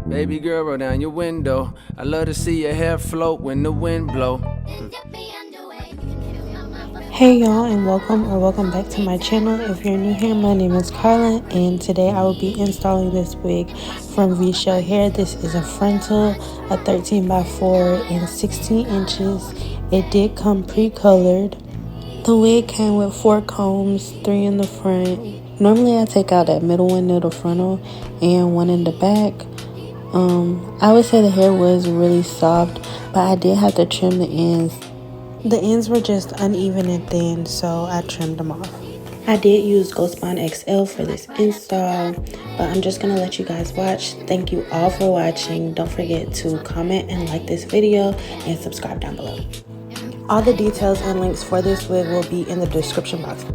Baby girl, roll down your window. I love to see your hair float when the wind blow. Hey y'all, and welcome back to my channel. If you're new here, my name is Carla, and today I will be installing this wig from Vshow hair. This is a frontal, a 13 by 4 and 16 inches. It did come pre-colored. The wig came with 4 combs, 3 in the front. Normally I take out that middle one near the frontal and 1 in the back. I would say the hair was really soft, but I did have to trim the ends. The ends were just uneven and thin, so I trimmed them off. I did use Ghost Bond XL for this install, but I'm just going to let you guys watch. Thank you all for watching. Don't forget to comment and like this video and subscribe down below. All the details and links for this wig will be in the description box.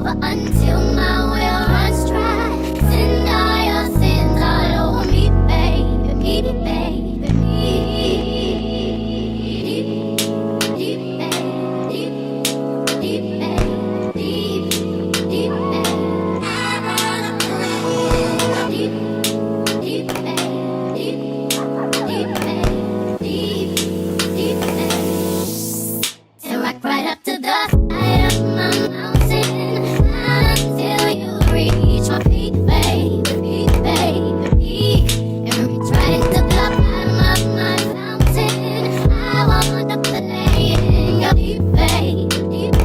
over until my will runs dry. Send all your sins all over me, baby, baby, baby, deep, deep, deep, deep, deep, deep, I wanna play deep, deep, deep, deep, deep, deep, and rock right up to the side of my mountain until you reach my feet, baby, baby, and reach right into the bottom of my fountain. I wanna play in your deep, baby,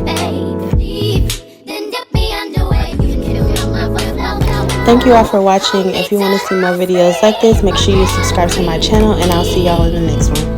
baby, deep, then dip me underway. You can feel my voice loud. Thank you all for watching. If you want to see more videos like this, make sure you subscribe to my channel, and I'll see y'all in the next one.